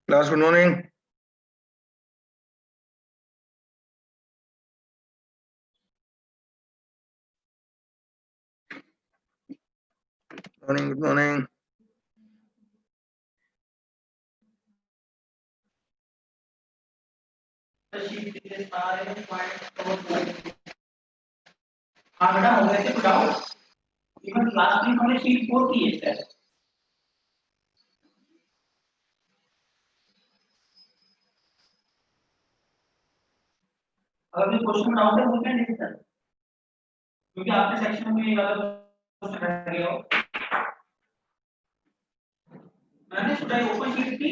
Class, good morning. Morning, good morning. हाँ बेटा हो गए थे कुछ डाउट इवन क्लास में हमने शीट 4 की है सर अगर भी क्वेश्चन डाउट है पूछना नहीं सर क्योंकि आपके सेक्शन में ये वाला क्वेश्चन रह गया हो मैंने सोचा ओपन शीट थी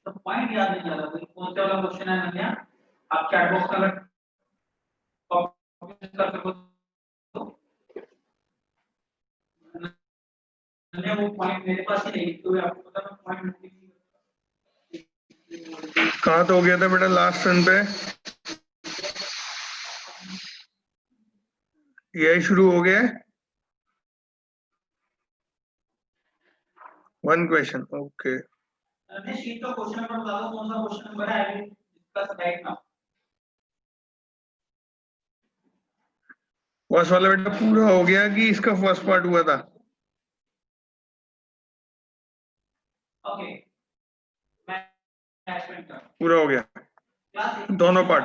तो पॉइंट याद नहीं आ रहा कोई कौन सा वाला क्वेश्चन है मैंने आप चैट बॉक्स में अगर कॉपी कर सको तो मैंने वो पॉइंट मेरे पास ही नहीं तो आपको पता मैं पॉइंट कहाँ तो हो गया था बेटा लास्ट रन पे? यही शुरू हो गया है। One question, okay. मैंने शीट का क्वेश्चन नंबर बता दो कौन सा क्वेश्चन नंबर है I will discuss right now first वाला बेटा पूरा हो गया कि इसका फर्स्ट पार्ट हुआ था? ओके मैं एक्सप्लेन कर पूरा हो गया दोनों पार्ट।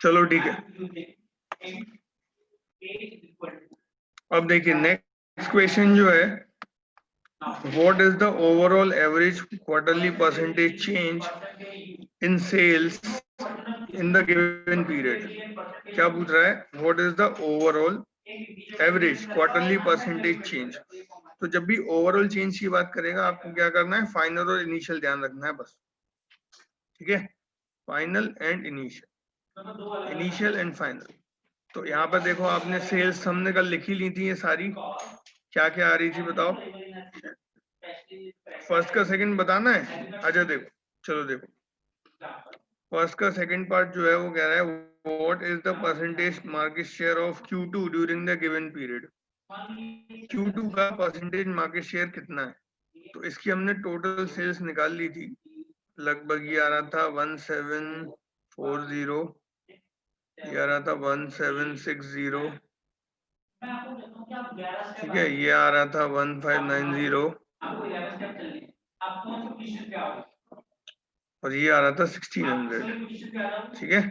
चलो ठीक है। अब देखिए नेक्स्ट क्वेश्चन जो है, what is the overall average quarterly percentage change in sales in the given period? क्या पूछ रहा है? What is the overall average quarterly percentage change. तो जब भी ओवरऑल चेंज की बात करेगा आपको क्या करना है? फाइनल और इनिशियल ध्यान रखना है बस, ठीक है? Final and initial, initial and final. तो यहाँ पर देखो आपने सेल्स हमने कल लिखी ली थी, ये सारी क्या क्या आ रही थी बताओ? फर्स्ट का सेकंड बताना है? अच्छा देखो, चलो देखो, फर्स्ट का सेकंड पार्ट जो है वो कह रहा है what is the percentage market share of Q2 during the given period. Q2 का परसेंटेज मार्केट शेयर कितना है? तो इसकी हमने टोटल सेल्स निकाल ली थी, लगभग ये आ रहा था 1740, ये आ रहा था 1760, ठीक है, ये आ रहा था 1590 और ये आ रहा था 1600, ठीक है,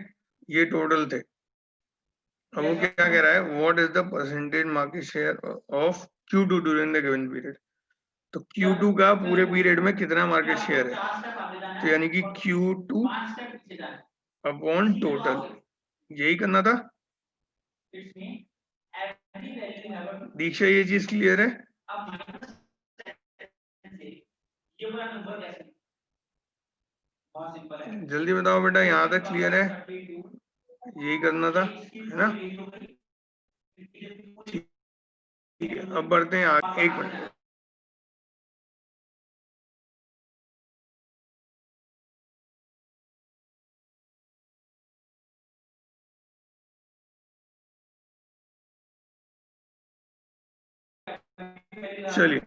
ये टोटल थे। अब वो क्या कह रहा है? What is the percentage market share of Q2 during the given period. तो Q2 का पूरे पीरियड में कितना मार्केट शेयर है? तो यानी कि Q2 अपॉन टोटल, यही करना था। दीक्षा ये चीज क्लियर है? जल्दी बताओ बेटा, यहाँ तक क्लियर है? यही करना था, है ना? ठीक है, अब बढ़ते हैं आगे। एक मिनट, चलिए।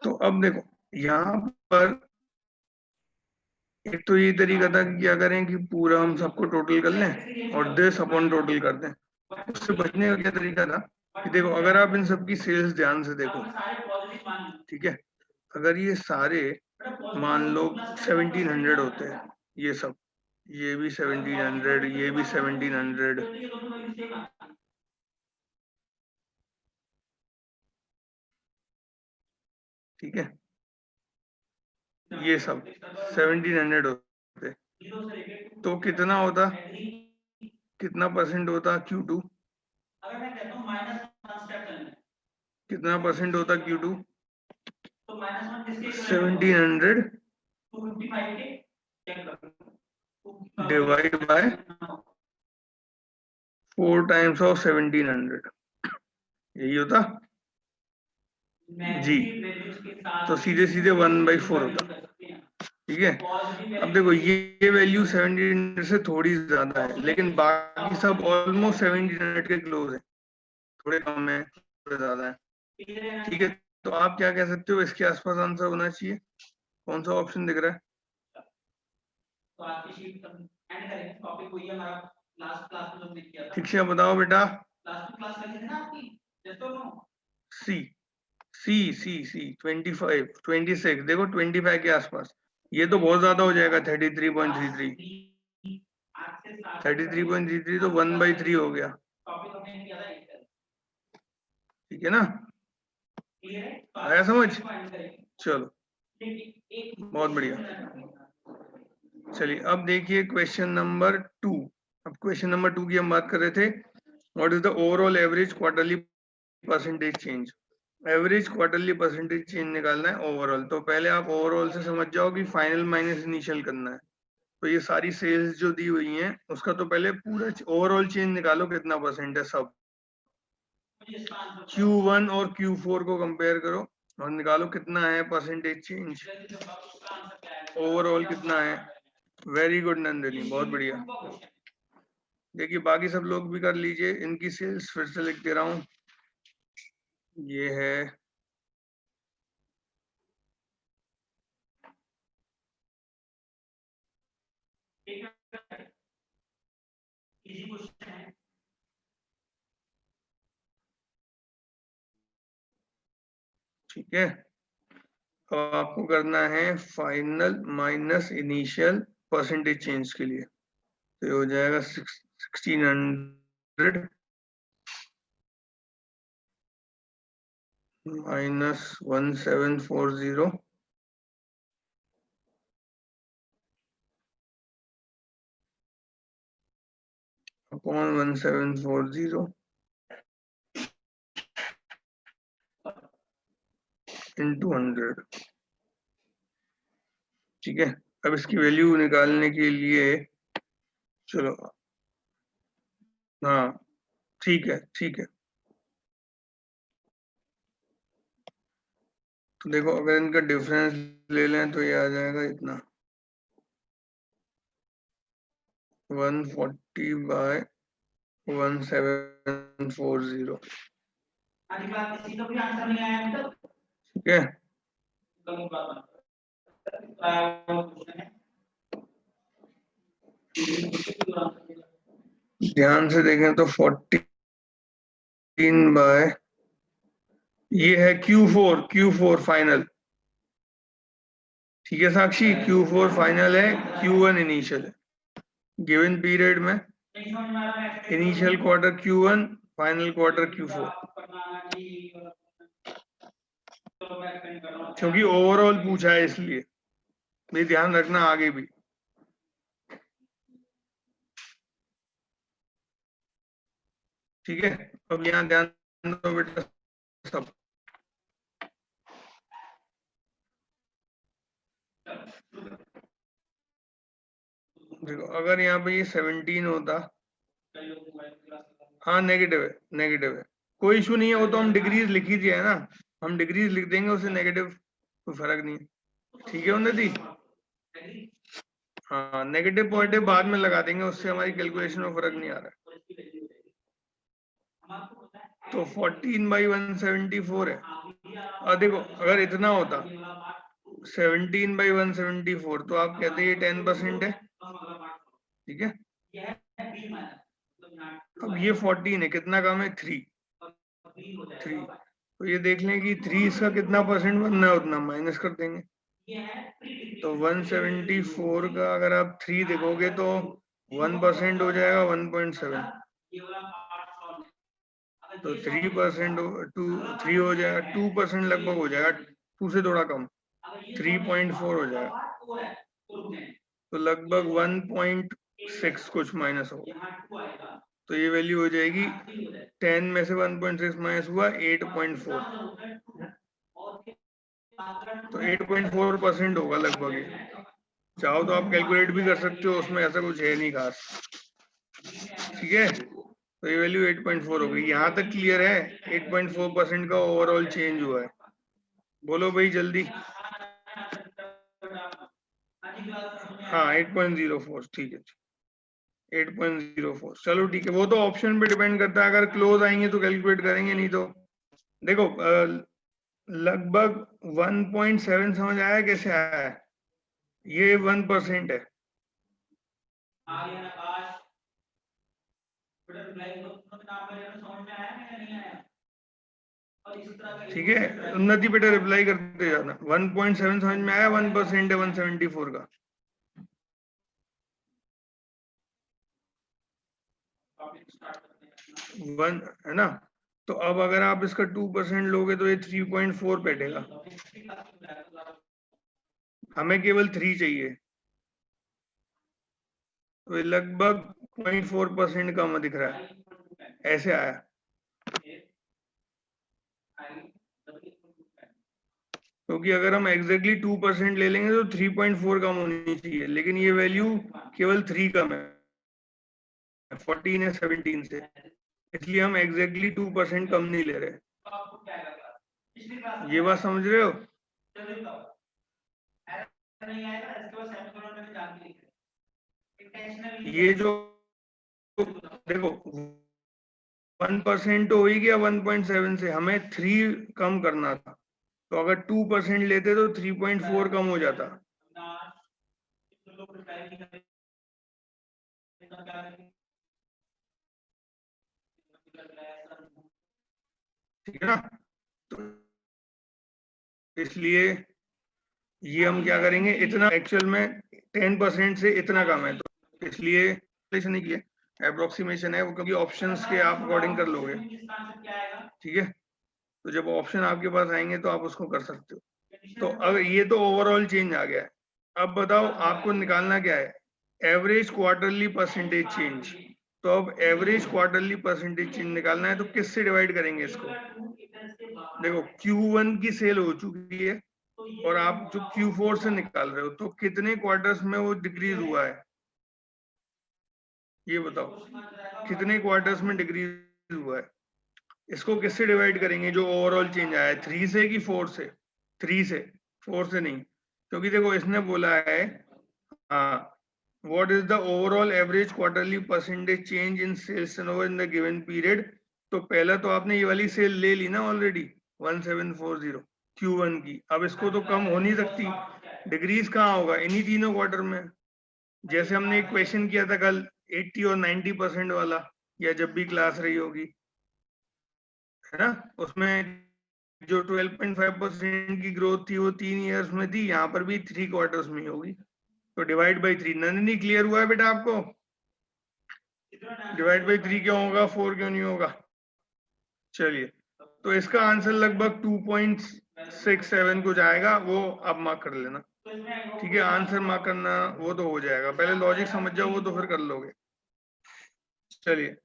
तो अब देखो यहाँ पर एक तो ये तरीका था कि क्या करें कि पूरा हम सबको टोटल कर लें और दिस अपॉन टोटल कर दें। उससे बचने का क्या तरीका था कि देखो अगर आप इन सबकी सेल्स ध्यान से देखो, ठीक है, अगर ये सारे मान लो 1700 होते हैं, ये सब, ये भी 1700, ये भी 1700, ठीक है, ये सब 1700 होते, तो कितना होता, कितना परसेंट होता Q2? कितना परसेंट होता Q2? 1700 divide by 4 times of 1700, यही होता जी। तो सीधे सीधे 1/4 होता, ठीक है। अब देखो ये वैल्यू 1700 से थोड़ी ज्यादा है, लेकिन बाकी सब ऑलमोस्ट 1700 के क्लोज है, थोड़े कम है थोड़े ज्यादा है, क्लियर है ना? ठीक है, तो आप क्या कह सकते हो इसके आसपास आंसर होना चाहिए? कौन सा ऑप्शन दिख रहा है? तो आज की शीट एंड करेंगे, टॉपिक वही है हमारा लास्ट क्लास में जो हमने किया था। ठीक से बताओ बेटा। लास्ट क्लास लगी थी ना आपकी, जस्ट नो। सी सी सी सी 25 26 देखो 25 के आसपास। ये तो बहुत ज्यादा हो जाएगा 33.33। 33.33 तो 1/3 हो गया। टॉपिक हमने किया था एक, ठीक है ना? क्लियर है? आया समझ? चलो एक बहुत बढ़िया। चलिए अब देखिए क्वेश्चन नंबर 2। अब क्वेश्चन नंबर 2 की हम बात कर रहे थे, what is the overall average quarterly percentage change. Average quarterly percentage change निकालना है ओवरऑल। तो पहले आप ओवरऑल से समझ जाओ कि फाइनल माइनस इनिशियल करना है। तो ये सारी सेल्स जो दी हुई हैं उसका तो पहले पूरा ओवरऑल चेंज निकालो कितना परसेंट है सब। Q1 और Q4 को कंपेयर करो और निकालो कितना है परसेंटेज चेंज, ओवरऑल कितना है। वेरी गुड नंदिनी, बहुत बढ़िया। देखिए बाकी सब लोग भी कर लीजिए, इनकी सेल्स फिर से लिख दे रहा हूं। ये है ठीक है। तो आपको करना है final minus initial percentage change के लिए, तो ये हो जाएगा 1600 माइनस 1740 अपॉन 1740 इंटू 100। ठीक है, अब इसकी वैल्यू निकालने के लिए चलो, हाँ ठीक है ठीक है। तो देखो अगर इनका डिफरेंस ले लें तो ये आ जाएगा इतना 140 बाय 1740। ठीक है, ध्यान से देखें तो 14 बाय ये है Q4 फाइनल। ठीक है साक्षी, Q4 फाइनल है, Q1 इनिशियल है। गिवन पीरियड में initial quarter Q1, final quarter Q4, क्योंकि ओवरऑल पूछा है इसलिए भी ध्यान रखना आगे भी। ठीक है, अब यहाँ ध्यान दो बेटा सब। देखो अगर यहाँ पे ये 17 होता, हाँ नेगेटिव है, नेगेटिव है, कोई इशू नहीं है, वो तो हम डिग्रीज लिख ही दिया है ना, हम डिग्रीज लिख देंगे, उससे नेगेटिव कोई फर्क नहीं है। ठीक है उन्नति, हाँ नेगेटिव पॉजिटिव बाद में लगा देंगे, उससे हमारी कैलकुलेशन में फर्क नहीं आ रहा है। तो 14/174 है। और देखो अगर इतना होता 17/174 तो आप कहते ये 10% है। ठीक है, अब ये 14 है, कितना कम है 3। तो ये देख लें कि 3 इसका कितना परसेंट बनना है, उतना माइनस कर देंगे। तो 174 का अगर आप 3 देखोगे तो 1% हो जाएगा 1.7। तो 3% 3 हो जाएगा, 2% लगभग हो जाएगा, 2 से थोड़ा कम 3.4 हो जाएगा। तो लगभग 1.6 कुछ माइनस होगा। तो ये वैल्यू हो जाएगी 10 में से 1.6 माइनस हुआ 8.4। तो 8.4% होगा लगभग ये। चाहो तो आप कैलकुलेट भी कर सकते हो, उसमें ऐसा कुछ है नहीं खास। ठीक है, तो ये वैल्यू 8.4 हो गई। यहाँ तक क्लियर है? 8.4% का ओवरऑल चेंज हुआ है। बोलो भाई जल्दी। हाँ 8.04, ठीक है 8.04। चलो ठीक है, वो तो ऑप्शन पे डिपेंड करता है, अगर क्लोज आएंगे तो कैलकुलेट करेंगे, नहीं तो देखो लगभग 1.7 समझ आया कैसे आया है? ये 1% है, आर्यन आकाश बेटा रिप्लाई करो, तुमने नाम मेरे में समझ में आया या नहीं आया? और इस तरह का ठीक है उन्नति बेटा रिप्लाई करते जाना। 1.7 समझ में आया, 1% है 174 का। टॉपिक स्टार्ट करते हैं। 1 है ना, तो अब अगर आप इसका 2% लोगे तो ये 3.4 बैठेगा। हमें केवल 3 चाहिए, तो ये लगभग 0.4% कम दिख रहा है, ऐसे आया। क्योंकि अगर हम एग्जैक्टली 2% ले लेंगे तो 3.4 कम होनी चाहिए, लेकिन ये वैल्यू केवल 3 कम है, 14 है 17 से, इसलिए हम एग्जैक्टली 2% कम नहीं ले रहे। ये बात समझ रहे हो? ये जो देखो 1% तो हो ही गया 1.7 से, हमें 3 कम करना था, तो अगर 2% लेते तो 3.4 कम हो जाता। ठीक है ना, तो इसलिए ये हम क्या करेंगे, इतना एक्चुअल में 10% से इतना कम है, तो इसलिए ऐसा नहीं किया, अप्रोक्सीमेशन है वो, क्योंकि ऑप्शंस के आप अकॉर्डिंग कर लोगे। ठीक है, तो जब ऑप्शन आपके पास आएंगे तो आप उसको कर सकते हो। तो अगर ये तो ओवरऑल चेंज आ गया है, अब बताओ आपको निकालना क्या है, एवरेज क्वार्टरली परसेंटेज चेंज। तो अब एवरेज क्वार्टरली परसेंटेज चेंज निकालना है, तो किससे डिवाइड करेंगे इसको? देखो Q1 की सेल हो चुकी है और आप जो Q4 से निकाल रहे हो, तो कितने क्वार्टर्स में वो डिक्रीज हुआ है, ये बताओ, कितने क्वार्टर्स में डिक्रीज हुआ है? इसको किससे डिवाइड करेंगे जो ओवरऑल चेंज आया है, 3 से कि 4 से? 3 से, 4 से नहीं, क्योंकि देखो इसने बोला है what is the overall average quarterly percentage change in sales turnover in the given period. तो पहला तो आपने ये वाली सेल ले ली ना ऑलरेडी 1740 Q1 की, अब इसको तो कम हो नहीं सकती, डिक्रीज कहाँ होगा, इन्हीं तीनों क्वार्टर में। जैसे हमने एक क्वेश्चन किया था कल 80 और 90% वाला, या जब भी क्लास रही होगी, है ना, उसमें जो 12.5% की ग्रोथ थी वो 3 इयर्स में थी, यहाँ पर भी 3 क्वार्टर्स में ही होगी, तो डिवाइड बाई 3। नंदिनी क्लियर हुआ है बेटा आपको? डिवाइड बाई 3 क्यों होगा, 4 क्यों नहीं होगा? चलिए, तो इसका आंसर लगभग 2.67 कुछ आएगा, वो आप मार्क कर लेना। ठीक है, आंसर मार्क करना वो तो हो जाएगा, पहले लॉजिक समझ जाओ, वो तो फिर कर लोगे। चलिए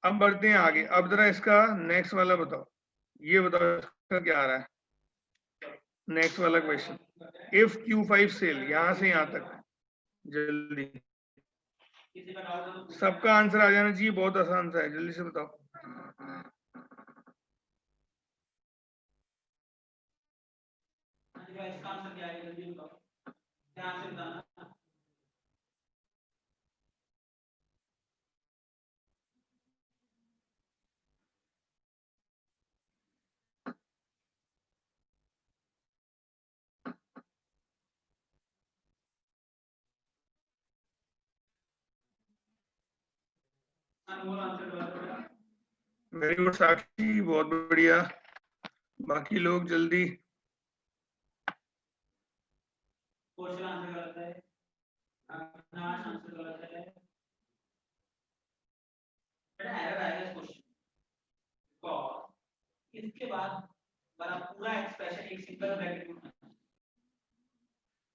अब बढ़ते हैं आगे, अब जरा इसका नेक्स्ट वाला बताओ, ये बताओ इसका क्या आ रहा है नेक्स्ट वाला क्वेश्चन। इफ Q5 सेल, यहां से यहां तक, जल्दी सबका आंसर आ जाना चाहिए, बहुत आसान सा है, जल्दी से बताओ। इसका आंसर क्या है, जल्दी बताओ, ध्यान से बताना। अनमोल आंसर बताओ। वेरी गुड साक्षी, बहुत बढ़िया, बाकी लोग जल्दी। क्वेश्चन आंसर गलत है, अविनाश आंसर गलत है, बेटा एरर आएगा इस क्वेश्चन को, इसके बाद बड़ा पूरा एक्सप्रेशन एक सिंगल ब्रैकेट में।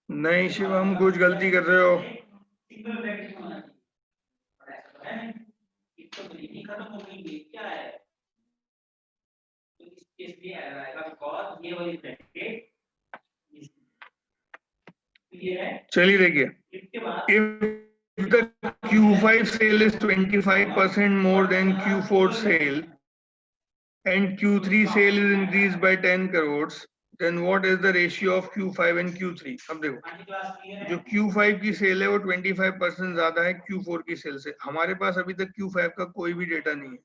नहीं शिवम, कुछ गलती कर रहे हो। सिंगल ब्रैकेट में होना चाहिए, इसको नहीं खत्म हो गई, क्या है, तो इस केस में एरर आएगा, बिकॉज़ ये वाली ब्रैकेट ये है। चलिए देखिए, इसके बाद if the Q5 sale is 25% more than Q4 sale and Q3 sale is increased by 10 crores, then what is the ratio of Q5 and Q3? अब देखो, जो Q5 की सेल है वो 25% ज्यादा है Q4 की सेल से। हमारे पास अभी तक Q5 का कोई भी डेटा नहीं है,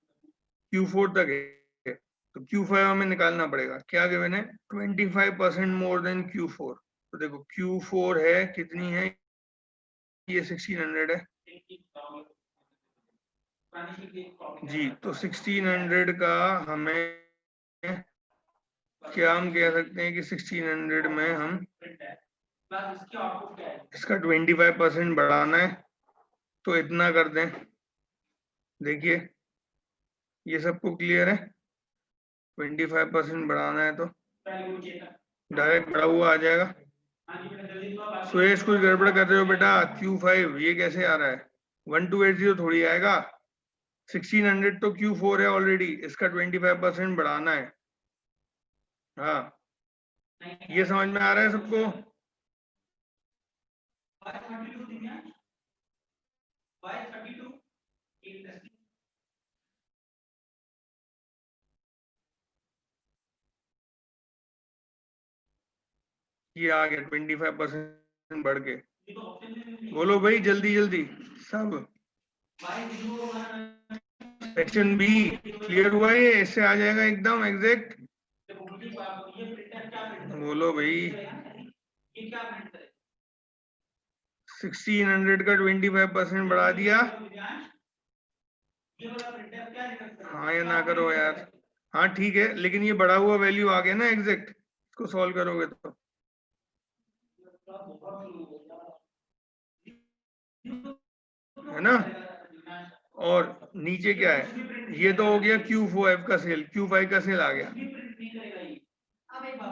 Q4 तक है, तो Q5 हमें निकालना पड़ेगा। क्या गिवन है? 25% मोर देन Q4। तो देखो Q4 है कितनी है, ये 1600 है जी। तो 1600 का हमें क्या हम कह सकते हैं कि 1600 में हम इसका 25% बढ़ाना है, तो इतना कर दें। देखिए ये सबको क्लियर है? 25% बढ़ाना है तो डायरेक्ट बढ़ा हुआ आ जाएगा। सुरेश कुछ गड़बड़ कर रहे हो बेटा। Q5 ये कैसे आ रहा है? 1280 थोड़ी आएगा। 1600 तो Q4 है ऑलरेडी, इसका 25% बढ़ाना है। हाँ ये समझ में आ रहा है सबको? ये आ गया 25% बढ़ के। बोलो भाई जल्दी जल्दी सब। सेक्शन बी क्लियर हुआ? ये इससे आ जाएगा एकदम एग्जैक्ट। बोलो भाई 1600 का 25% बढ़ा दिया। हाँ या ना करो यार। हाँ ठीक है, लेकिन ये बढ़ा हुआ वैल्यू आ गया ना एग्जैक्ट, इसको सॉल्व करोगे तो। है ना? और नीचे क्या है? ये तो हो गया Q5 का सेल, Q5 का सेल आ गया।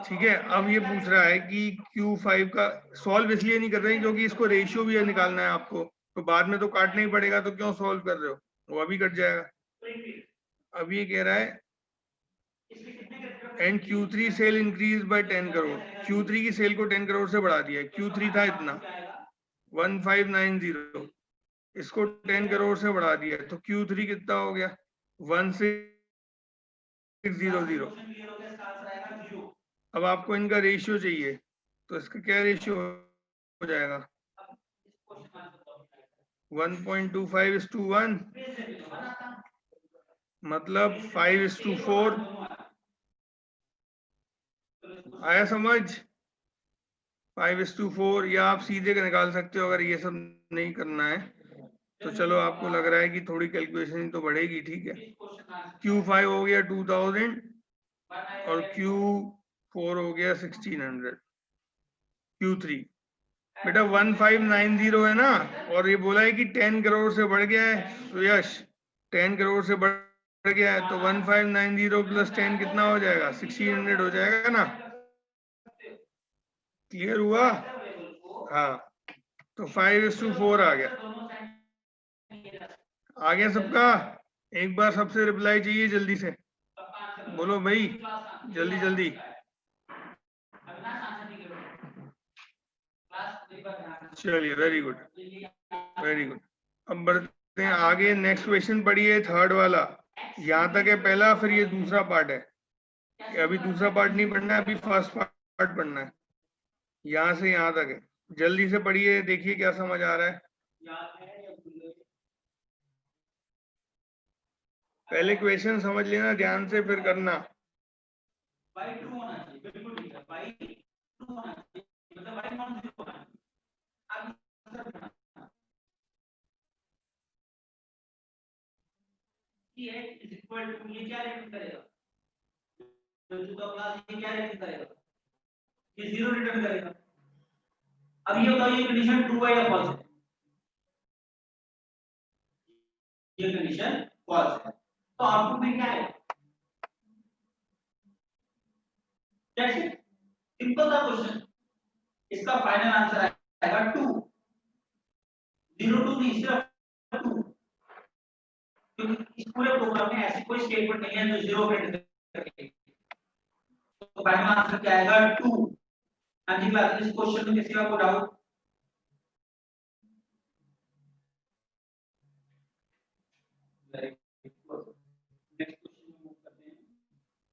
ठीक है, अब ये पूछ रहा है कि Q5 का सॉल्व इसलिए नहीं कर रहे हैं क्योंकि इसको रेशियो भी निकालना है आपको, तो बाद में तो काटना ही पड़ेगा, तो क्यों सॉल्व कर रहे हो, वो अभी कट जाएगा। अब ये कह रहा है and Q3 sale increase by 10 crore. Q3 की सेल को 10 करोड़ से बढ़ा दिया है। Q3 था इतना 1590, इसको 10 करोड़ से बढ़ा दिया है, तो Q3 कितना हो गया? 1600। अब आपको इनका रेशियो चाहिए, तो इसका क्या रेशियो हो जाएगा? 1.25:1, मतलब 5:4। आया समझ? 5:4, या आप सीधे निकाल सकते हो अगर ये सब नहीं करना है तो। चलो आपको लग रहा है कि थोड़ी कैलकुलेशन तो बढ़ेगी, ठीक है। Q5 हो गया 2000 और Q4 हो गया 1600। Q3 बेटा 1590 है ना, और ये बोला है कि 10 करोड़ से बढ़ गया है। तो यश 10 करोड़ से बढ़ गया है, तो 1590 प्लस 10 कितना हो जाएगा? 1600 हो जाएगा ना। क्लियर हुआ? हाँ, तो 5:4 आ गया। आ गया सबका? एक बार सबसे रिप्लाई चाहिए जल्दी से, बोलो भाई जल्दी जल्दी। चलिए वेरी गुड वेरी गुड। अब बढ़ते हैं आगे। नेक्स्ट क्वेश्चन पढ़िए, थर्ड वाला। यहाँ तक है पहला, फिर ये दूसरा पार्ट है। अभी दूसरा पार्ट नहीं पढ़ना है, अभी फर्स्ट पार्ट पढ़ना है। यहाँ से यहाँ तक है, जल्दी से पढ़िए, देखिए क्या समझ आ रहा है। पहले क्वेश्चन समझ लेना ध्यान से, फिर करना। ये क्या रिटर्न करेगा? ये क्या रिटर्न करेगा? ये 0 रिटर्न करेगा। अब ये बताओ ये कंडीशन ट्रू है या फॉल्स है? ये कंडीशन फॉल्स है, तो आउटपुट में क्या है? कैसे? सिंपल सा क्वेश्चन, इसका फाइनल आंसर आएगा 2। 0 2 नहीं, सिर्फ 2, क्योंकि इस पूरे प्रोग्राम में ऐसी कोई स्टेटमेंट नहीं है जो 0 प्रिंट करे। तो फाइनल आंसर क्या आएगा? 2। हाँ जी क्लास, इस क्वेश्चन में किसी का कोई डाउट?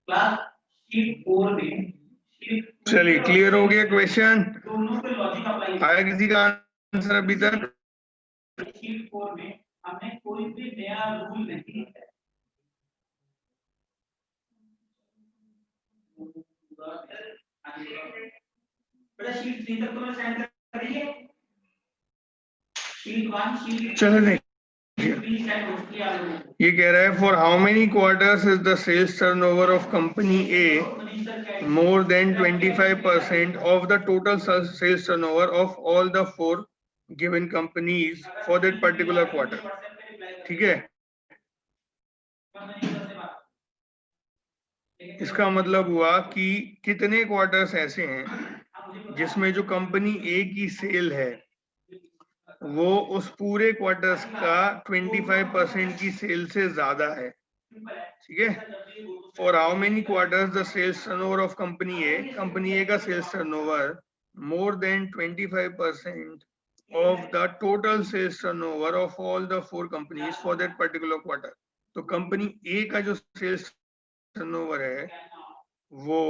क्लास शीट 4 में, चलिए क्लियर हो गया क्वेश्चन? दोनों पे लॉजिक अप्लाई आया किसी का आंसर अभी तक? शीट 4 में हमने कोई भी नया रूल नहीं है। बेटा शीट 3 तक तो मैं सेंड कर दी है। शीट 1 शीट चलो देखिए, 3 सेंड हो चुकी है आप लोगों को। ये कह रहा है for how many quarters is the sales turnover of company a more than 25% of the total sales turnover of all the 4 given companies for that particular quarter. ठीक है, इसका मतलब हुआ कि कितने क्वार्टर्स ऐसे हैं जिसमें जो कंपनी ए की सेल है वो उस पूरे क्वार्टर्स का 25% की सेल से ज्यादा है। ठीक है, for how many quarters the sales turnover of company A का sales turnover more than 25% of the total sales turnover of all the 4 companies for that particular quarter. तो कंपनी ए का जो सेल्स टर्नओवर है वो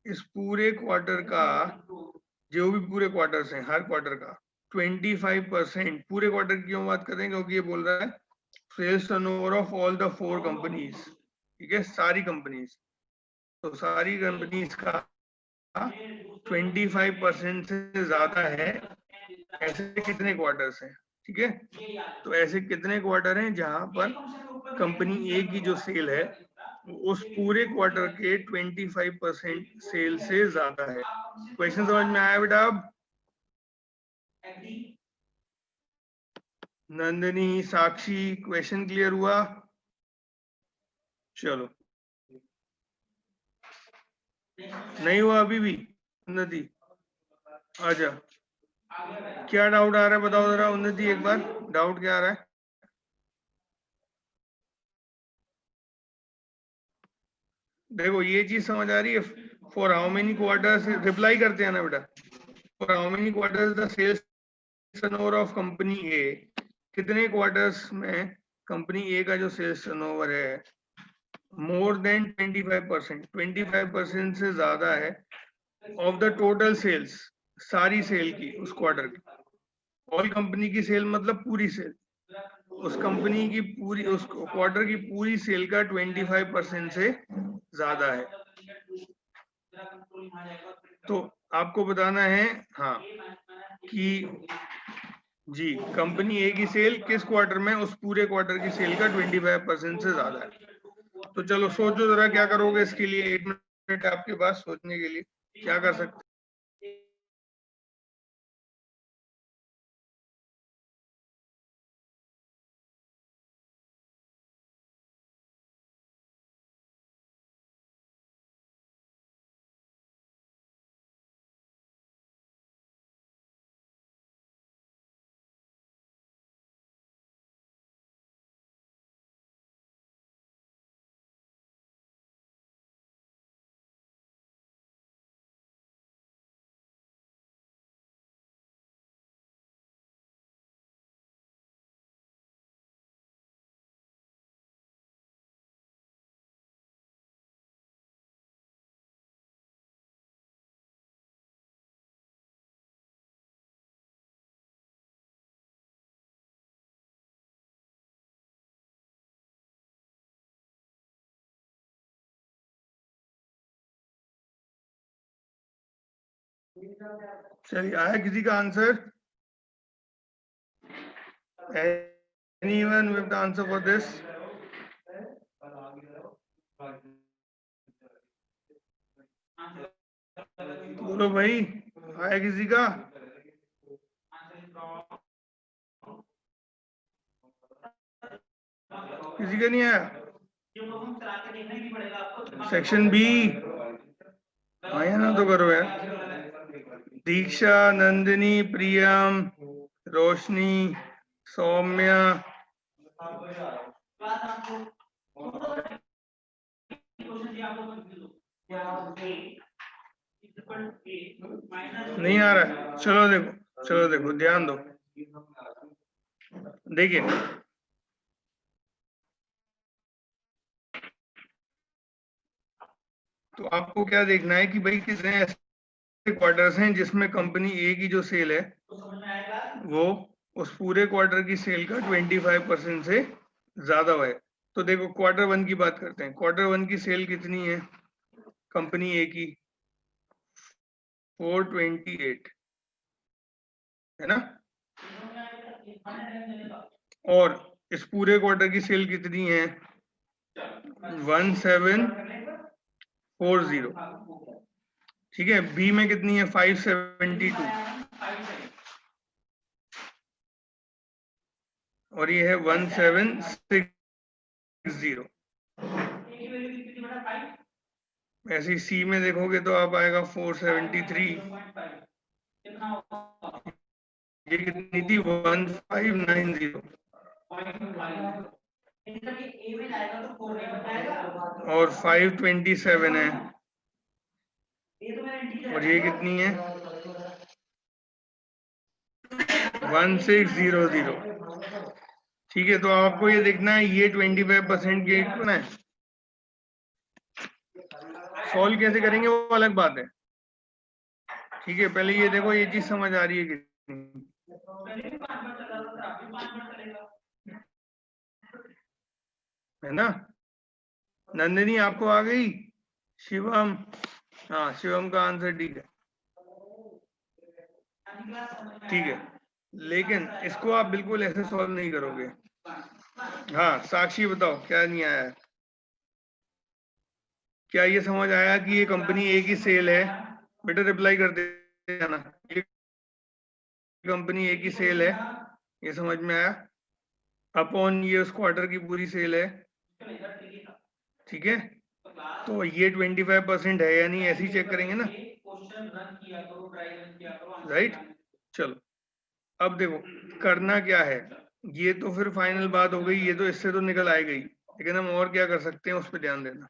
इस पूरे quarter का, जो भी पूरे क्वार्टर्स हैं हर क्वार्टर का 25%, पूरे क्वार्टर की क्यों बात कर रहे हैं क्योंकि ये बोल रहा है sales turnover of all the 4 companies. ठीक है, सारी कंपनीज, तो सारी कंपनीज का 25% से ज्यादा है। ऐसे कितने क्वार्टर्स हैं? ठीक है, तो ऐसे कितने क्वार्टर हैं जहां पर कंपनी ए की जो सेल है उस पूरे क्वार्टर के 25% सेल से ज्यादा है। क्वेश्चन समझ में आया बेटा? अब नंदिनी, साक्षी, क्वेश्चन क्लियर हुआ? चलो, नहीं हुआ अभी भी? उन्नति आजा, क्या डाउट आ रहा है बताओ जरा उन्नति, एक बार डाउट क्या आ रहा है? देखो ये चीज समझ आ रही है, for how many quarters, reply करते हैं ना बेटा, for how many quarters the sales turnover of company A, कितने क्वार्टर्स में कंपनी ए का जो सेल्स टर्नओवर है मोर देन 25%, 25% से ज्यादा है ऑफ द टोटल सेल्स, सारी सेल की उस क्वार्टर की। ऑल कंपनी की सेल मतलब पूरी सेल, उस कंपनी की पूरी, उस क्वार्टर की पूरी सेल का 25% से ज्यादा है। तो आपको बताना है हाँ कि जी कंपनी ए की सेल किस क्वार्टर में उस पूरे क्वार्टर की सेल का 25% से ज्यादा है। तो चलो सोचो जरा क्या करोगे इसके लिए, 1 मिनट आपके पास सोचने के लिए, क्या कर सकते? चलिए, आया किसी का answer? Anyone with the answer for this? बोलो भाई, आया किसी का? किसी का नहीं आया? सेक्शन बी आया ना तो करो यार। दीक्षा, नंदिनी, प्रियम, रोशनी, सौम्या, नहीं आ रहा है? चलो देखो, चलो देखो, ध्यान दो, देखिए तो आपको क्या देखना है कि भाई कितने ऐसे क्वार्टर्स हैं जिसमें कंपनी ए की जो सेल है वो उस पूरे क्वार्टर की सेल का 25% से ज्यादा है। तो देखो क्वार्टर 1 की बात करते हैं, क्वार्टर 1 की सेल कितनी है? कंपनी ए की 428 है ना, और इस पूरे क्वार्टर की सेल कितनी है 1740, ठीक है। बी में कितनी है 572 और ये है 1760। ऐसे ही सी में देखोगे तो आप आएगा 473, ये कितनी थी 1590 और 527 है, और ये कितनी है 1600, ठीक है। तो आपको ये देखना है ये 25% के इक्वल है। सॉल्व कैसे करेंगे वो अलग बात है, ठीक है। पहले ये देखो ये चीज समझ आ रही है कि नहीं? है ना, नंदिनी आपको आ गई, शिवम, हाँ शिवम का आंसर ठीक है, ठीक है। लेकिन इसको आप बिल्कुल ऐसे सॉल्व नहीं करोगे। हाँ साक्षी बताओ क्या नहीं आया है? क्या ये समझ आया कि ये कंपनी ए की सेल है? बेटा रिप्लाई कर देना, ये कंपनी ए की सेल है, ये समझ में आया? अपॉन ये उस क्वार्टर की पूरी सेल है, ठीक है। तो ये 25% है या नहीं ऐसे ही चेक करेंगे ना, राइट। चलो अब देखो करना क्या है, ये तो फिर फाइनल बात हो गई, ये तो इससे तो निकल आए गई, लेकिन हम और क्या कर सकते हैं उस पर ध्यान देना।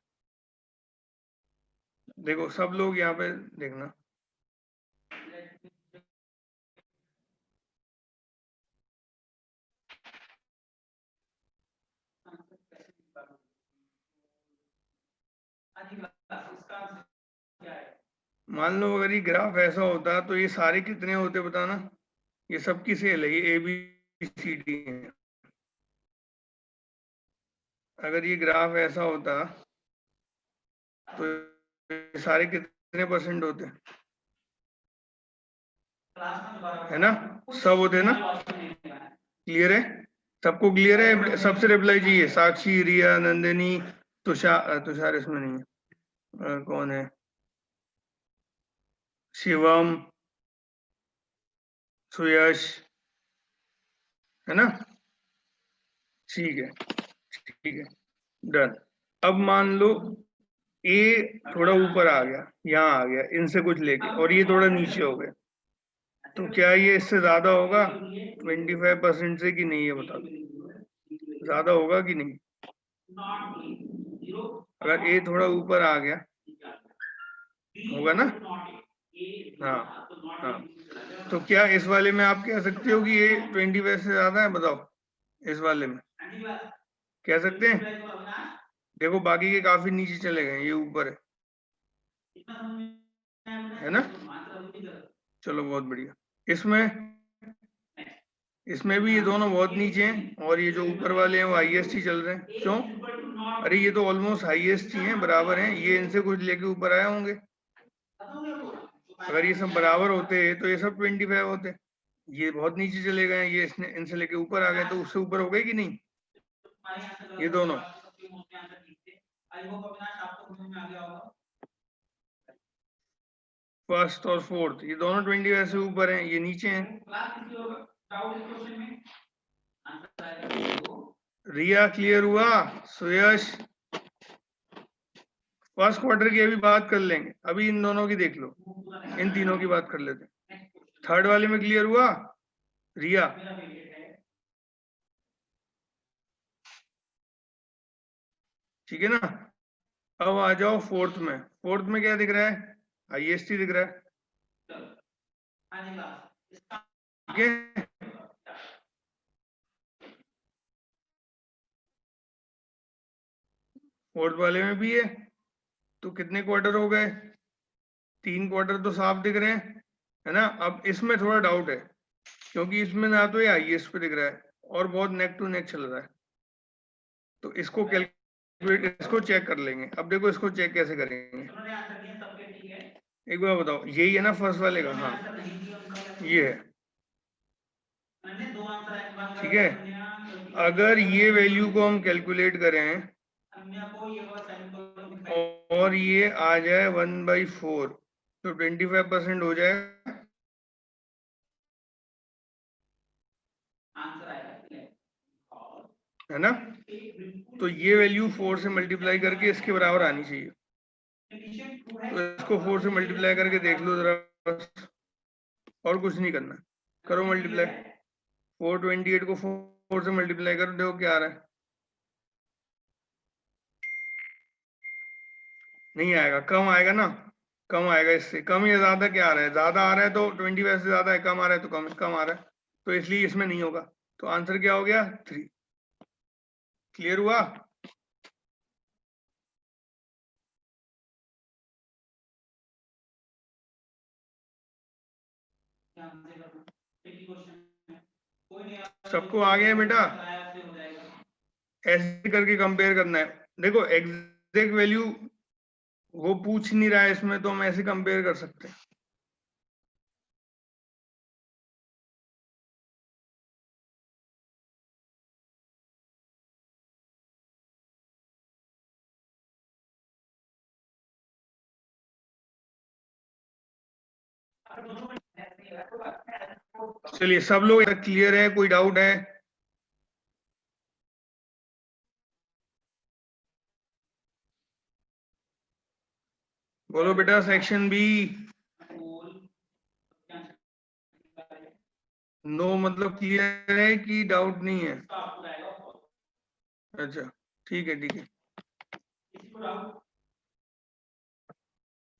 देखो सब लोग यहाँ पे देखना, मान लो अगर ये ग्राफ ऐसा होता तो ये सारे कितने होते बताना, ये सबकी सेल है, ये ए बी सी डी है। अगर ये ग्राफ ऐसा होता तो ये सारे कितने परसेंट होते, है ना, सब होते ना। क्लियर है, सबको क्लियर है? सबसे रिप्लाई चाहिए, साक्षी, रिया, नंदिनी, तुषार, तुषार इसमें नहीं है, कौन है, शिवम, सुयश, है ना, ठीक है, ठीक है, डन। अब मान लो ए थोड़ा ऊपर आ गया, यहाँ आ गया इनसे कुछ लेके, और ये थोड़ा नीचे हो गया, तो क्या ये इससे ज्यादा होगा 25% से कि नहीं, ये बता दो ज्यादा होगा कि नहीं? अगर ए थोड़ा ऊपर आ गया होगा ना, हाँ हाँ, तो क्या इस वाले में आप कह सकते हो कि ये 25 से ज्यादा है? बताओ इस वाले में कह सकते हैं? देखो बाकी के काफी नीचे चले गए, ये ऊपर है ना। चलो बहुत बढ़िया। इसमें भी ये दोनों बहुत नीचे हैं, और ये जो ऊपर वाले हैं वो हाईएस्ट ही चल रहे हैं। क्यों? अरे ये तो ऑलमोस्ट हाईएस्ट ही हैं, बराबर हैं, ये इनसे कुछ लेके ऊपर आए होंगे। अगर ये सब बराबर होते तो ये सब 25 होते, ये बहुत नीचे चले गए, ये इसने इनसे लेके ऊपर आ गए, तो उससे ऊपर हो गए कि नहीं ये दोनों? फर्स्ट और फोर्थ ये दोनों 25 से ऊपर हैं, ये नीचे हैं। रिया क्लियर हुआ? सुयश, फर्स्ट क्वार्टर की अभी बात कर लेंगे, अभी इन दोनों की देख लो, इन तीनों की बात कर लेते हैं। थर्ड वाले में क्लियर हुआ रिया? ठीक है ना। अब आ जाओ फोर्थ में, फोर्थ में क्या दिख रहा है? हाईएस्ट ही दिख रहा है, ठीक है। फोर्थ वाले में भी है, तो कितने क्वार्टर हो गए? 3 क्वार्टर तो साफ दिख रहे हैं, है ना। अब इसमें थोड़ा डाउट है, क्योंकि इसमें ना तो ये हाईएस्ट पे दिख रहा है और बहुत नेक टू नेक चल रहा है, तो इसको इसको चेक कर लेंगे। अब देखो इसको चेक कैसे करेंगे, उन्होंने आंसर दिया सबके ठीक है, एक बार बताओ, यही है ना फर्स्ट वाले का? हाँ आंसर नहीं दिया उनका क्या ये है, मैंने दो आंसर एक बार ठीक है। अगर ये वैल्यू को हम कैलकुलेट करें अन्य को ये वाला साइन और ये आ जाए 1/4 तो 25% हो जाएगा, आंसर आएगा है ना? तो ये वैल्यू 4 से मल्टीप्लाई करके इसके बराबर आनी चाहिए। तो इसको 4 से मल्टीप्लाई करके देख लो जरा, और कुछ नहीं करना, करो मल्टीप्लाई। 428 को 4 से मल्टीप्लाई करो, देखो क्या आ रहा है। नहीं आएगा, कम आएगा ना, कम आएगा। इससे कम या ज्यादा क्या आ रहा है? ज्यादा आ रहा है तो 25 से ज्यादा है, कम आ रहा है तो कम आ रहा है, तो इसलिए इसमें नहीं होगा। तो आंसर क्या हो गया? 3। क्लियर हुआ? सबको आ गया बेटा? ऐसे करके कंपेयर करना है। देखो एग्जैक्ट वैल्यू वो पूछ नहीं रहा है इसमें, तो हम ऐसे कंपेयर कर सकते हैं। चलिए सब लोग क्लियर है? कोई डाउट है? बोलो बेटा सेक्शन बी। नो मतलब क्लियर है कि डाउट नहीं है? अच्छा ठीक है ठीक है,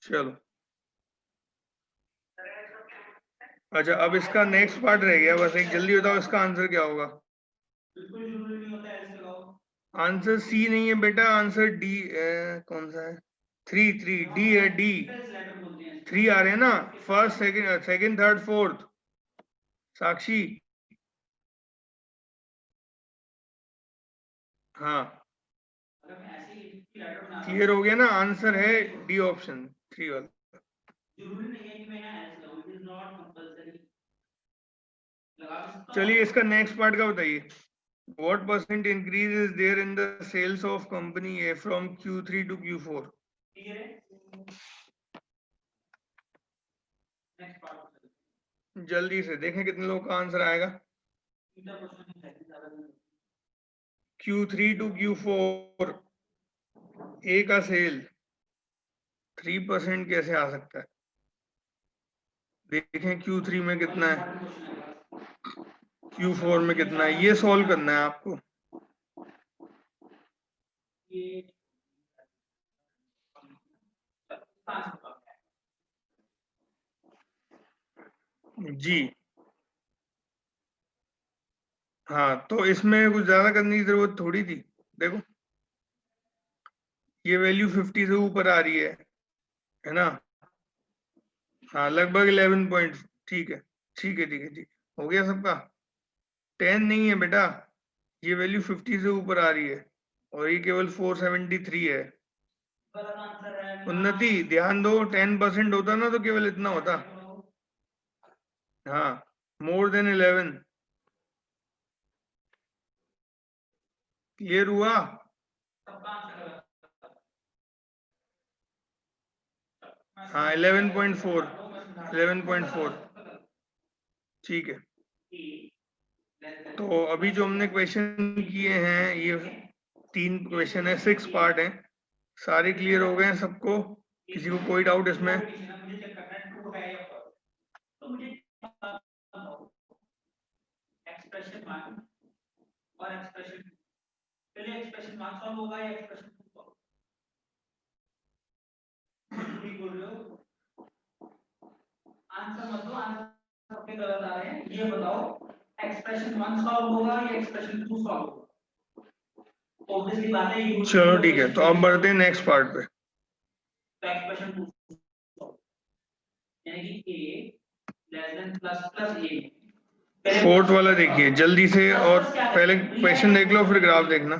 चलो। अच्छा अब इसका नेक्स्ट पार्ट रह गया बस, एक जल्दी बताओ इसका आंसर क्या होगा? आंसर सी नहीं है बेटा, आंसर डी। कौन सा है? 3 डी है, डी। 3 आ रहे हैं ना, फर्स्ट सेकंड थर्ड फोर्थ। साक्षी हाँ, क्लियर हो गया ना? आंसर है डी ऑप्शन 3 वाला। जरूरी नहीं है कि मैं यहाँ एस लगाऊं, इट इज नॉट कंपल्सरी। चलिए इसका नेक्स्ट पार्ट का बताइए। What percent increase is there in the sales of company A from Q3 to Q4? जल्दी से देखें कितने लोग का आंसर आएगा। Q3 to Q4 A का सेल 3% कैसे आ सकता है? देखें Q3 में कितना है, Q4 में कितना है, ये सॉल्व करना है आपको। जी हाँ, तो इसमें कुछ ज्यादा करने की जरूरत थोड़ी थी। देखो ये वैल्यू 50 से ऊपर आ रही है ना? हाँ लगभग 11 पॉइंट। ठीक है ठीक है ठीक है ठीक हो गया सबका। 10 नहीं है बेटा, ये वैल्यू 50 से ऊपर आ रही है और ये केवल 473 है। उन्नति ध्यान दो, 10% होता ना तो केवल इतना होता। हाँ मोर देन 11। क्लियर हुआ? हाँ 11.4, 11.4 ठीक है। तो अभी जो हमने क्वेश्चन किए हैं ये 3 क्वेश्चन है, 6 पार्ट है, सारे क्लियर हो गए हैं सबको? किसी को कोई डाउट इसमें? एक्सप्रेशन 1 और एक्सप्रेशन पहले एक्सप्रेशन 1 सॉल्व होगा या एक्सप्रेशन 2 सॉल्व? ठीक बोल रहे हो, आंसर मत दो, आंसर सबके गलत आ रहे हैं। ये बताओ एक्सप्रेशन 1 सॉल्व होगा या एक्सप्रेशन 2 सॉल्व होगा? ऑब्वियसली बात है। चलो ठीक है, तो अब बढ़ते हैं नेक्स्ट पार्ट पे। तो एक्सप्रेशन 2 यानी कि a less than plus plus a। Fourth वाला देखिए जल्दी से, और पहले क्वेश्चन देख लो फिर ग्राफ देखना।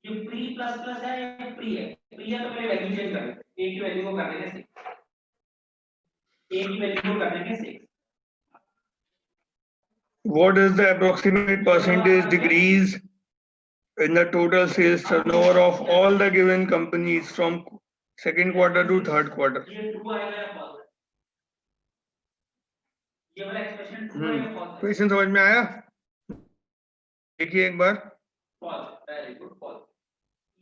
ये प्री प्लस प्लस है या प्री है? प्री है तो पहले वैल्यू चेंज कर लेते हैं। a की वैल्यू को कर देंगे 6, a की वैल्यू को कर देंगे 6। What is the approximate percentage decrease in the total sales turnover of all the given companies from second quarter to third quarter? ये ट्रू आएगा या फॉल्स है? ये वाला एक्सप्रेशन ट्रू है या फॉल्स है? क्वेश्चन समझ में आया? देखिए एक बार। False, very good, false.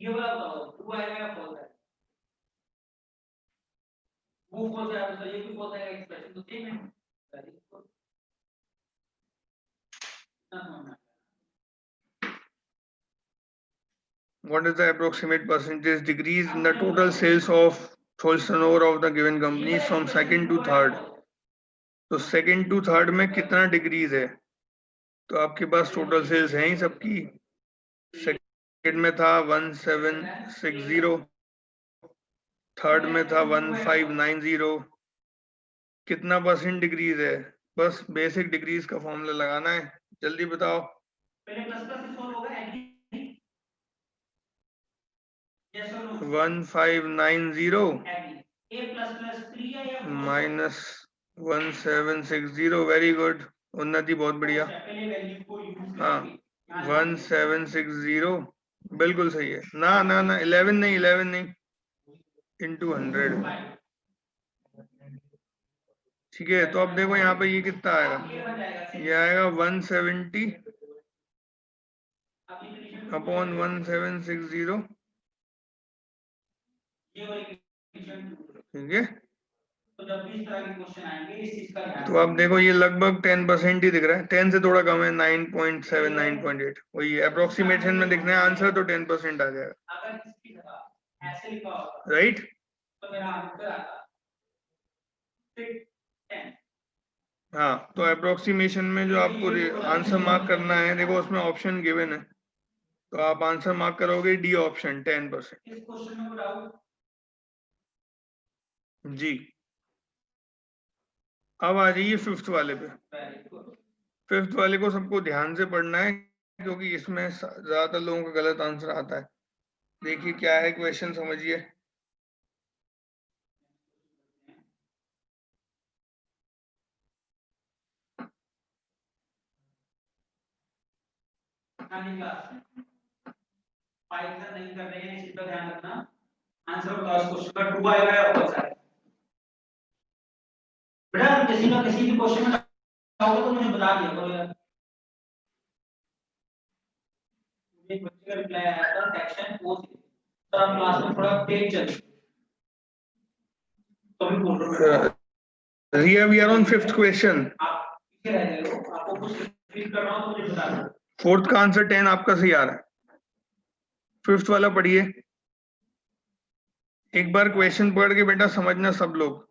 ये वाला बताओ ट्रू आएगा या फॉल्स है? वो फॉल्स है तो ये भी फॉल्स आएगा, एक्सप्रेशन तो सेम है। Very good. What is the approximate percentage decrease in the total sales of sales turnover of the given companies from second to third? तो second to third में कितना डिक्रीज है? तो आपके पास टोटल सेल्स हैं ही सबकी। सेकंड में था 1760, थर्ड में था 1590। कितना परसेंट डिक्रीज है? बस बेसिक डिक्रीज का फॉर्मूला लगाना है, जल्दी बताओ। पहले प्लस प्लस से सॉल्व होगा, एग्री? यस और no? 1590 agree. a plus plus 3 है या माइनस 1760, वेरी गुड, उन्नति बहुत बढ़िया। पहले वैल्यू को यूज हाँ, करके 1760 बिल्कुल सही है। ना ना ना 11 नहीं इंटू 100। ठीक है, तो अब देखो यहाँ पे ये कितना आएगा? ये आएगा 170 अपॉन 1760। ठीक है, तो जब भी इस तरह के क्वेश्चन आएंगे इस चीज का ध्यान तो आप देखो ये लगभग 10% ही दिख रहा है। 10 से थोड़ा कम है, 9.7 9.8। वही अप्रोक्सीमेशन में दिखना है आंसर, तो 10% आ जाएगा। अगर इसकी जगह ऐसे लिखा होता राइट? तो मेरा आंसर आता 10। हाँ, तो अप्रोक्सीमेशन में जो आपको आंसर मार्क करना है, देखो उसमें ऑप्शन गिवन है, तो आप आंसर मार्क करोगे डी ऑप्शन 10%। इस क्वेश्चन में कोई डाउट? जी, अब आ जाइए फिफ्थ वाले पे। फिफ्थ वाले को सबको ध्यान से पढ़ना है, क्योंकि इसमें ज्यादातर लोगों का गलत आंसर आता है। देखिए क्या है क्वेश्चन, समझिए। पाइथन नहीं कर रहे हैं, इस पर ध्यान रखना। आंसर बताओ इस क्वेश्चन का, ट्रू आएगा या फॉल्स आएगा? बेटा किसी ना किसी भी क्वेश्चन में होगा तो मुझे बता दिया करो यार। एक बच्चे का रिप्लाई आया था सेक्शन 4 से, सर आप क्लास में थोड़ा तेज चलिए, तो भी बोल रहा हूं। Riya, we are on fifth question. आप पीछे रह गए हो, आपको कुछ रिपीट करना हो तो मुझे बता दो। फोर्थ का आंसर 10 आपका सही आ रहा है। फिफ्थ वाला पढ़िए एक बार। क्वेश्चन पढ़ के बेटा समझना सब लोग,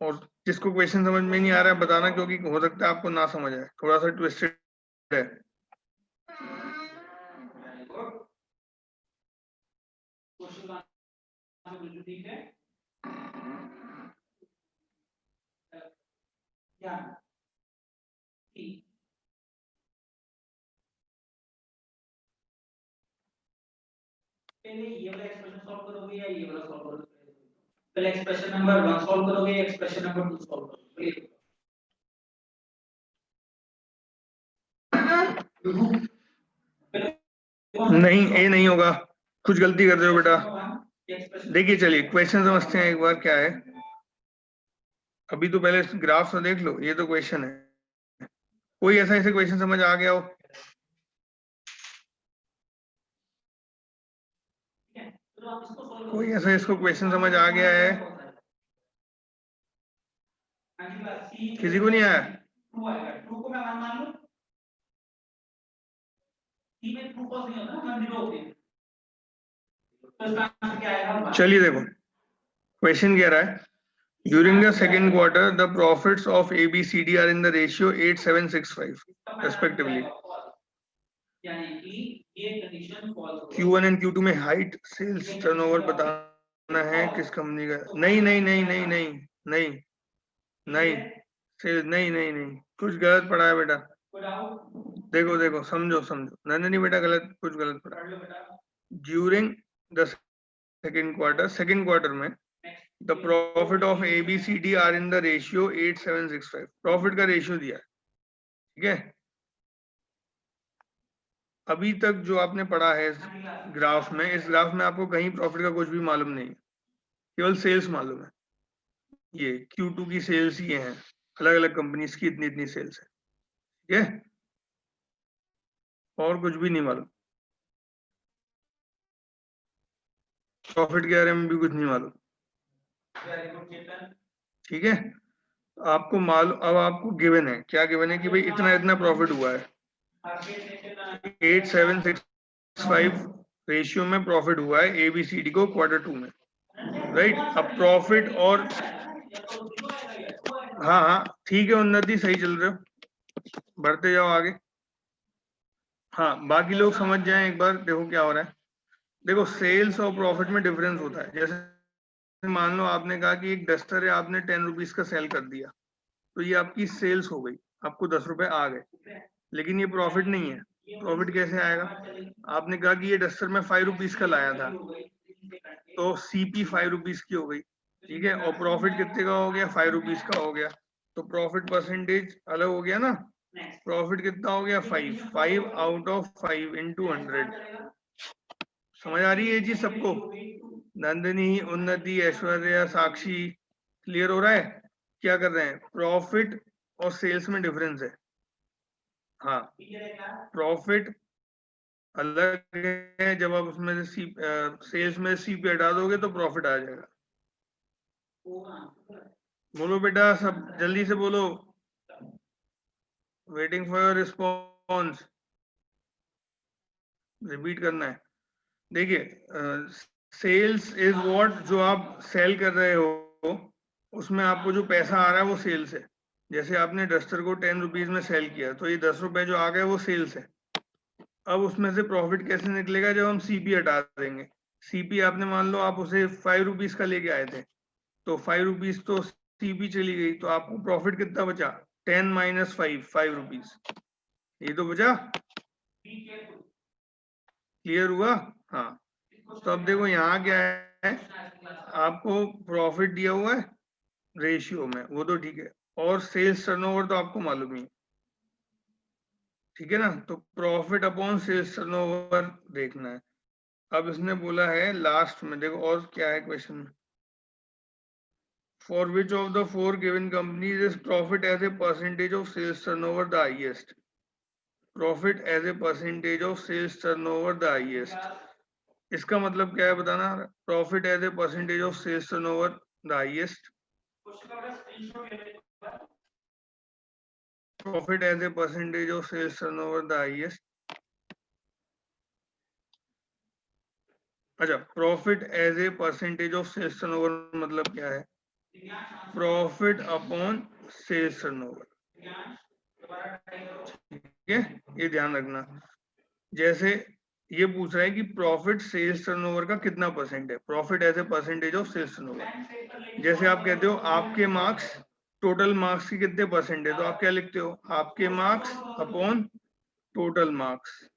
और जिसको क्वेश्चन समझ में नहीं आ रहा है बताना, क्योंकि हो सकता है आपको ना समझ आए, थोड़ा सा ट्विस्टेड है। ठीक है क्या? पहले ये वाला एक्सप्रेशन सॉल्व करोगे या ये वाला सॉल्व करोगे? पहले एक्सप्रेशन नंबर 1 सॉल्व करोगे या एक्सप्रेशन नंबर 2 सॉल्व करोगे? नहीं, ए नहीं होगा, कुछ गलती कर रहे हो बेटा। देखिए चलिए क्वेश्चन समझते हैं एक बार क्या है। अभी तो पहले ग्राफ तो देख लो, ये तो क्वेश्चन है। कोई ऐसा ऐसे क्वेश्चन समझ आ गया हो? कोई ऐसा इसको क्वेश्चन समझ आ गया है? किसी को नहीं आया? ट्रू को मैं मान लूं, सी में ट्रू फॉल्स नहीं होता ना, वन जीरो होते हैं, तो इसका आंसर क्या आएगा? चलिए देखो क्वेश्चन कह रहा है, during the second quarter the profits of ABCD are in the ratio 8765 respectively. यानी कि ये condition false. Q1 and Q2 में हाइट सेल्स टर्नओवर बताना है किस कंपनी का। नहीं नहीं नहीं नहीं नहीं नहीं नहीं सेल्स नहीं नहीं नहीं, कुछ गलत पढ़ा है बेटा। देखो देखो समझो समझो, नहीं नहीं बेटा गलत, कुछ गलत पढ़ा। ड्यूरिंग द सेकेंड क्वार्टर में the profit of ABCD are in the ratio 8765। Profit का रेशियो दिया है, ठीक है। अभी तक जो आपने पढ़ा है इस ग्राफ में, आपको कहीं प्रॉफिट का कुछ भी मालूम नहीं है, केवल सेल्स मालूम है। ये Q2 की सेल्स ये हैं, अलग अलग कंपनीज की इतनी इतनी सेल्स है, ठीक है, और कुछ भी नहीं मालूम। प्रॉफिट के बारे में भी कुछ नहीं मालूम, ठीक है। आपको मालूम, अब आपको गिवन है, क्या गिवन है कि भाई इतना इतना प्रॉफिट हुआ है, 8765 रेशियो में प्रॉफिट हुआ है ABCD को Q2 में, राइट। अब प्रॉफिट और हाँ ठीक है, उन्नति सही चल रहे हो, बढ़ते जाओ आगे। हाँ, बाकी लोग समझ जाएं एक बार, देखो क्या हो रहा है। देखो, सेल्स और प्रॉफिट में डिफरेंस होता है। जैसे मान लो आपने कहा कि एक डस्टर है, आपने 10 रुपीज का सेल कर दिया, तो ये आपकी सेल्स हो गई, आपको 10 रुपए आ गए, लेकिन ये प्रॉफिट नहीं है। प्रॉफिट कैसे आएगा? आपने कहा कि ये डस्टर में 5 रुपीज का लाया था, तो CP 5 रुपीज की हो गई, ठीक है, और प्रॉफिट कितने का हो गया? 5 रुपीज का हो गया, तो प्रॉफिट परसेंटेज अलग हो गया ना। प्रॉफिट कितना हो गया? 5 आउट ऑफ 5 इंटू 100। समझ आ रही है ये चीज सबको? नंदिनी, उन्नति, ऐश्वर्या, साक्षी, क्लियर हो रहा है? क्या कर रहे हैं? प्रॉफिट और सेल्स में डिफरेंस है। हाँ, प्रॉफिट अलग है, जब आप उसमें से सेल्स में CP हटा दोगे तो प्रॉफिट आ जाएगा। बोलो बेटा, सब जल्दी से बोलो, waiting for your response. Repeat करना है। देखिए, सेल्स इज व्हाट, जो आप सेल कर रहे हो उसमें आपको जो पैसा आ रहा है वो सेल्स है। जैसे आपने डस्टर को 10 रुपीज में सेल किया, तो ये 10 रुपए जो आ गए वो सेल्स है। अब उसमें से प्रॉफिट कैसे निकलेगा? जब हम CP हटा देंगे। CP आपने मान लो आप उसे 5 रुपीज का लेके आए थे, तो 5 रुपीज तो CP चली गई, तो आपको प्रॉफिट कितना बचा? 10 माइनस 5 रुपीज, ये तो बचा। क्लियर हुआ? हाँ, तो अब देखो यहाँ क्या है, आपको प्रॉफिट दिया हुआ है रेशियो में, वो तो ठीक है, और सेल्स टर्नओवर तो आपको मालूम ही है, ठीक है ना। तो प्रॉफिट अपॉन सेल्स टर्नओवर देखना है। अब इसने बोला है लास्ट में, देखो और क्या है क्वेश्चन में। For which of the 4 given companies is profit as a percentage of sales turnover the highest? Profit as a percentage of sales turnover the highest, इसका मतलब क्या है बताना। Profit as a percentage of sales turnover the highest, profit as a percentage of sales turnover the highest. अच्छा, profit as a percentage of sales turnover मतलब क्या है? Profit upon sales turnover, ठीक है, ये ध्यान रखना। जैसे ये पूछ रहा है कि प्रॉफिट सेल्स टर्नओवर का कितना परसेंट है, profit as a percentage of sales turnover. जैसे आप कहते हो आपके मार्क्स टोटल मार्क्स की कितने परसेंट है, तो आप क्या लिखते हो? आपके marks upon total marks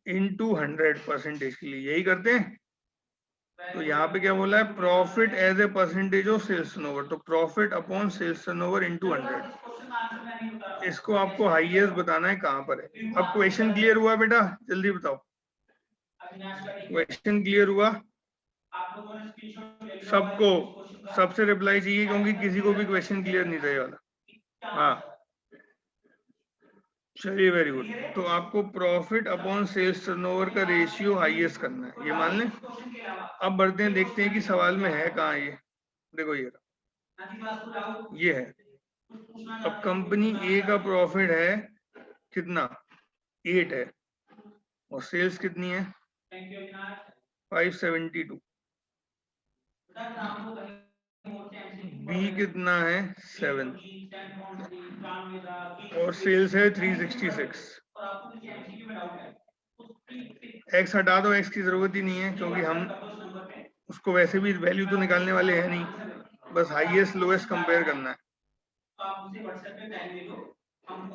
into 100 percentage के लिए, यही करते हैं। तो यहाँ पे क्या बोला है? Profit as a percentage of sales turnover, तो profit upon sales turnover into 100। इसको आपको हाईएस्ट बताना है कहाँ पर है। अब क्वेश्चन क्लियर हुआ बेटा? जल्दी बताओ, क्वेश्चन क्लियर हुआ सबको? सबसे रिप्लाई चाहिए, क्योंकि किसी को भी क्वेश्चन क्लियर नहीं रहे वाला। हाँ, चलिए, वेरी गुड। तो आपको प्रॉफिट अपॉन सेल्स टर्नओवर का रेशियो हाईएस्ट करना है, ये मान लें। अब बढ़ते हैं, देखते हैं कि सवाल में है कहाँ ये। देखो ये है। अब कंपनी A का प्रॉफिट है कितना? 8 है, और सेल्स कितनी है? 572। B कितना है? 7, और सेल्स है 366। X हटा दो, X की जरूरत ही नहीं है, क्योंकि हम उसको वैसे भी वैल्यू तो निकालने वाले हैं नहीं, बस हाईएस्ट लोएस्ट कंपेयर करना है।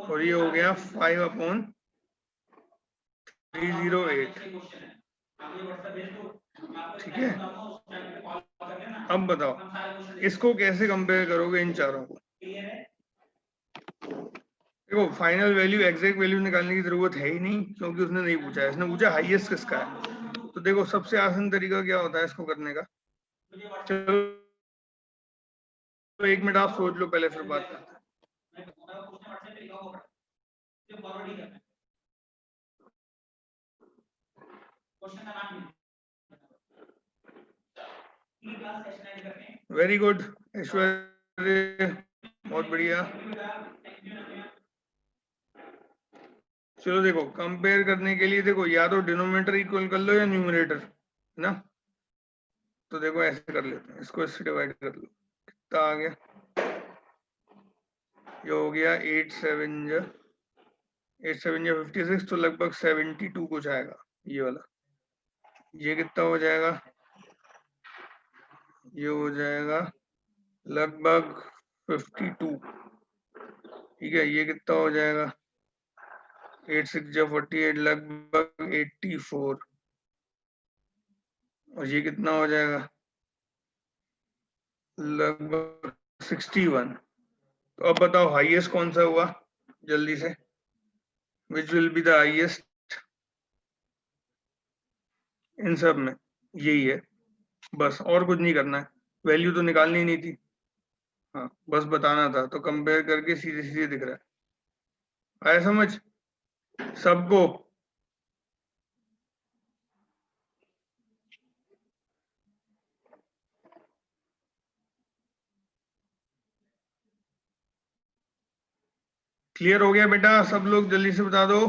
और ये हो गया 5/308। ठीक है, अब बताओ इसको कैसे कंपेयर करोगे इन चारों को। देखो फाइनल वैल्यू एग्जैक्ट वैल्यू निकालने की जरूरत है ही नहीं, क्योंकि उसने नहीं पूछा है, इसने पूछा हाईएस्ट किसका है। तो देखो सबसे आसान तरीका क्या होता है इसको करने का। चलो 1 मिनट आप सोच लो पहले, फिर बात करते हैं। वेरी गुड ऐश्वर्य, बहुत बढ़िया। चलो देखो कंपेयर करने के लिए देखो या तो डिनोमिनेटर इक्वल कर लो या न्यूमरेटर, है ना। तो देखो ऐसे कर लेते हैं, इसको इससे डिवाइड कर लो, कितना आ गया, ये हो गया 8 7 जा 56, तो लगभग 72 कुछ आएगा ये वाला। ये कितना हो जाएगा, ये हो जाएगा लगभग 52। ठीक है, ये कितना हो जाएगा 8 6 जा 48, लगभग 84। और ये कितना हो जाएगा लगभग 61। तो अब बताओ हाईएस्ट कौन सा हुआ जल्दी से, which will be the highest in सब में। यही है, बस और कुछ नहीं करना है, वैल्यू तो निकालनी नहीं थी, हाँ बस बताना था। तो कंपेयर करके सीधे सीधे दिख रहा है, आया समझ सबको। क्लियर हो गया बेटा, सब लोग जल्दी से बता दो।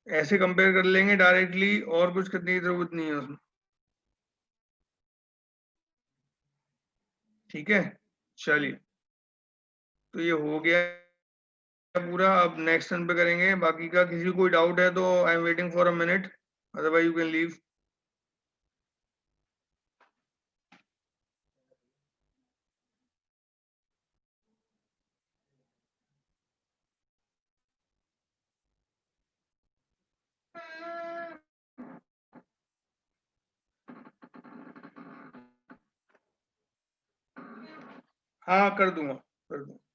ऐसे कंपेयर कर लेंगे डायरेक्टली, और कुछ करने की जरूरत नहीं है उसमें। ठीक है चलिए, तो ये हो गया पूरा। अब नेक्स्ट टर्न पे करेंगे बाकी का। किसी को कोई डाउट है तो I am waiting for a minute, otherwise you can leave. हाँ कर दूंगा, कर दूंगा।